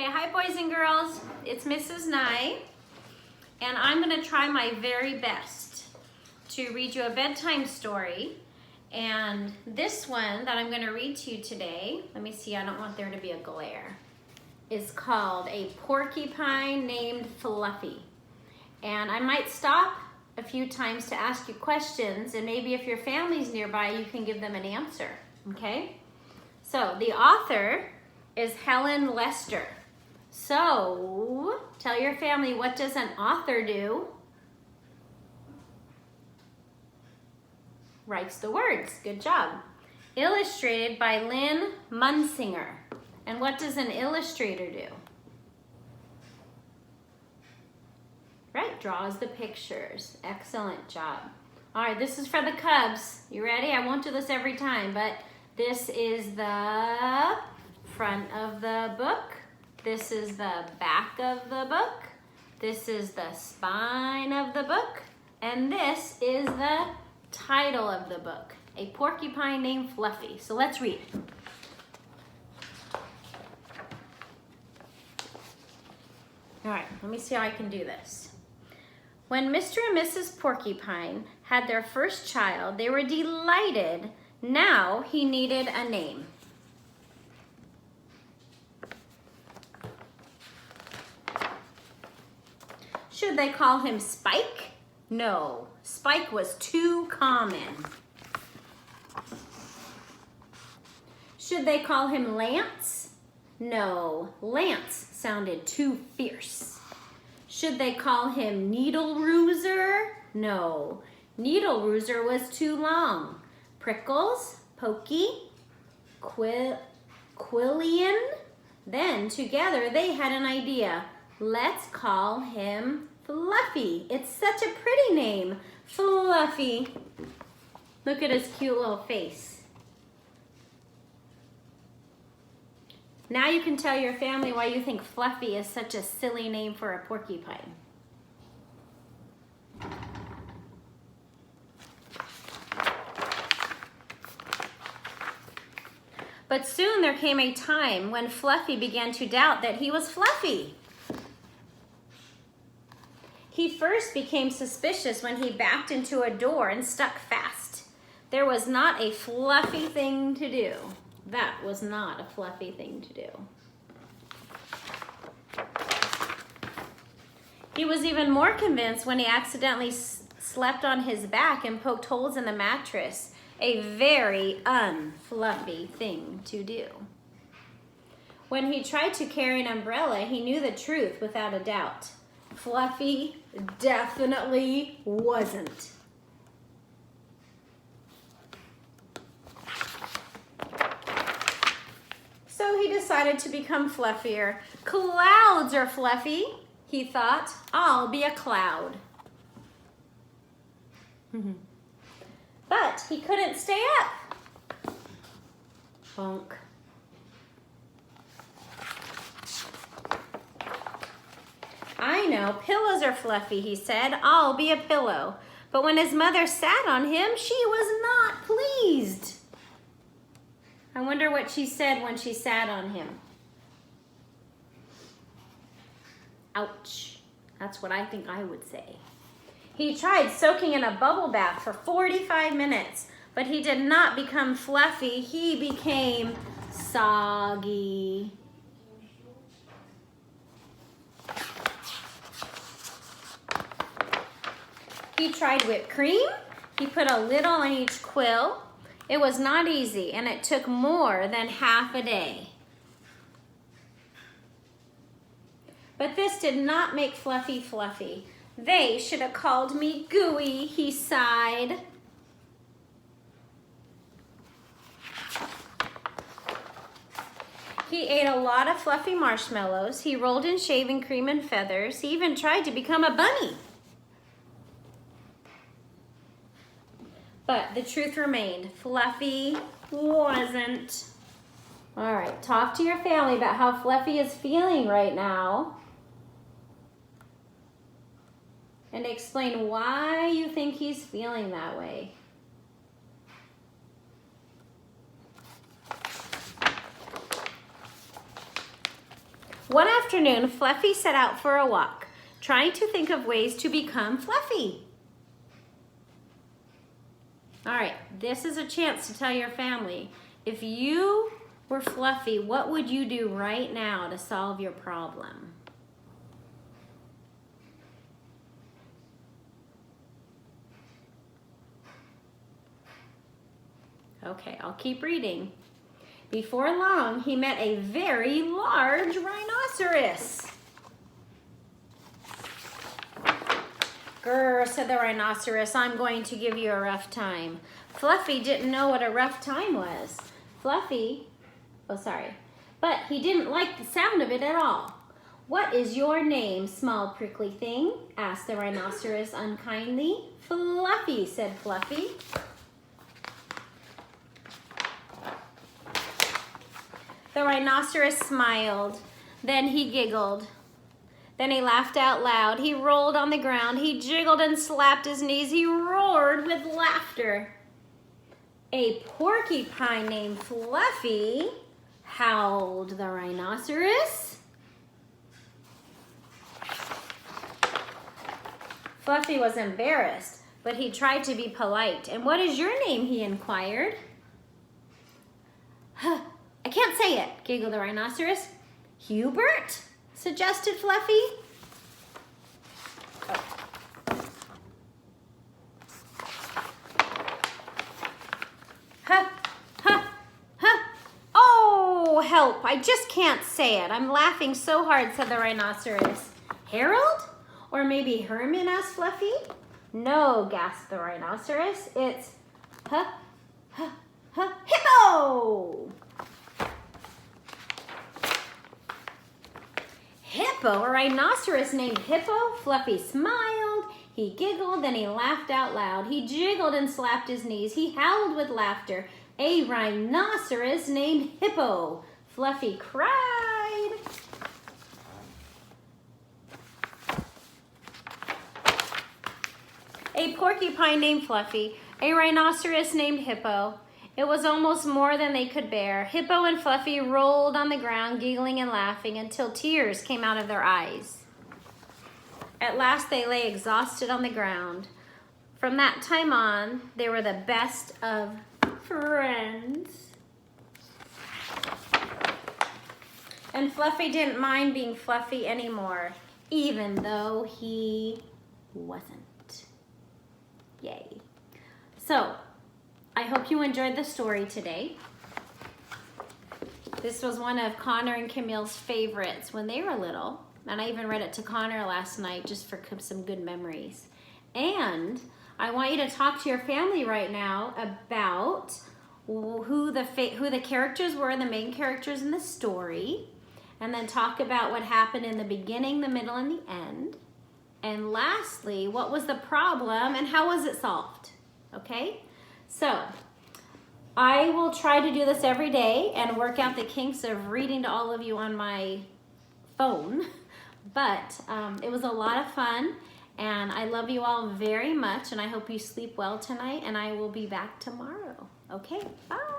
Okay, hi boys and girls, it's Mrs. Nye, and I'm gonna try my very best to read you a bedtime story. And this one that I'm gonna read to you today, let me see, I don't want there to be a glare, is called A Porcupine Named Fluffy. And I might stop a few times to ask you questions, and maybe if your family's nearby, you can give them an answer, okay? So the author is Helen Lester. So tell your family, what does an author do? Writes the words. Good job. Illustrated by Lynn Munsinger. And what does an illustrator do? Right, draws the pictures. Excellent job. All right, this is for the Cubs. You ready? I won't do this every time, but this is the front of the book. This is the back of the book. This is the spine of the book. And this is the title of the book, A Porcupine Named Fluffy. So let's read. All right, let me see how I can do this. When Mr. and Mrs. Porcupine had their first child, they were delighted. Now he needed a name. Should they call him Spike? No, Spike was too common. Should they call him Lance? No, Lance sounded too fierce. Should they call him Needle Rooser? No, Needle Rooser was too long. Prickles, Pokey, Quillian. Then together they had an idea. Let's call him Fluffy. It's such a pretty name, Fluffy. Look at his cute little face. Now you can tell your family why you think Fluffy is such a silly name for a porcupine. But soon there came a time when Fluffy began to doubt that he was Fluffy. He first became suspicious when he backed into a door and stuck fast. There was not a fluffy thing to do. That was not a fluffy thing to do. He was even more convinced when he accidentally slept on his back and poked holes in the mattress. A very unfluffy thing to do. When he tried to carry an umbrella, he knew the truth without a doubt. Fluffy definitely wasn't. So he decided to become fluffier. Clouds are fluffy, he thought. I'll be a cloud. But he couldn't stay up. Bonk. I know, pillows are fluffy, he said. I'll be a pillow. But when his mother sat on him, she was not pleased. I wonder what she said when she sat on him. Ouch. That's what I think I would say. He tried soaking in a bubble bath for 45 minutes, but he did not become fluffy. He became soggy. He tried whipped cream. He put a little on each quill. It was not easy, and it took more than half a day. But this did not make Fluffy fluffy. They should have called me Gooey, he sighed. He ate a lot of fluffy marshmallows. He rolled in shaving cream and feathers. He even tried to become a bunny. But the truth remained, Fluffy wasn't. All right, talk to your family about how Fluffy is feeling right now. And explain why you think he's feeling that way. One afternoon, Fluffy set out for a walk, trying to think of ways to become Fluffy. All right, this is a chance to tell your family, if you were Fluffy, what would you do right now to solve your problem? Okay, I'll keep reading. Before long, he met a very large rhinoceros. Grr, said the rhinoceros, I'm going to give you a rough time. Fluffy didn't know what a rough time was. But he didn't like the sound of it at all. What is your name, small prickly thing? Asked the rhinoceros unkindly. Fluffy, said Fluffy. The rhinoceros smiled. Then he giggled. Then he laughed out loud. He rolled on the ground. He jiggled and slapped his knees. He roared with laughter. A porcupine named Fluffy, howled the rhinoceros. Fluffy was embarrassed, but he tried to be polite. And what is your name? He inquired. I can't say it, giggled the rhinoceros. Hubert? Suggested Fluffy. Oh, help, I just can't say it. I'm laughing so hard, said the rhinoceros. Harold? Or maybe Herman, asked Fluffy. No, gasped the rhinoceros. It's hippo! Hippo, a rhinoceros named Hippo? Fluffy smiled, he giggled, then he laughed out loud. He jiggled and slapped his knees. He howled with laughter. A rhinoceros named Hippo. Fluffy cried. A porcupine named Fluffy. A rhinoceros named Hippo. It was almost more than they could bear. Hippo and Fluffy rolled on the ground, giggling and laughing until tears came out of their eyes. At last they lay exhausted on the ground. From that time on, they were the best of friends. And Fluffy didn't mind being Fluffy anymore, even though he wasn't. Yay. So, I hope you enjoyed the story today. This was one of Connor and Camille's favorites when they were little. And I even read it to Connor last night just for some good memories. And I want you to talk to your family right now about who the characters were, the main characters in the story. And then talk about what happened in the beginning, the middle, and the end. And lastly, what was the problem and how was it solved? Okay? So, I will try to do this every day and work out the kinks of reading to all of you on my phone. But it was a lot of fun, and I love you all very much, and I hope you sleep well tonight, and I will be back tomorrow. Okay, bye.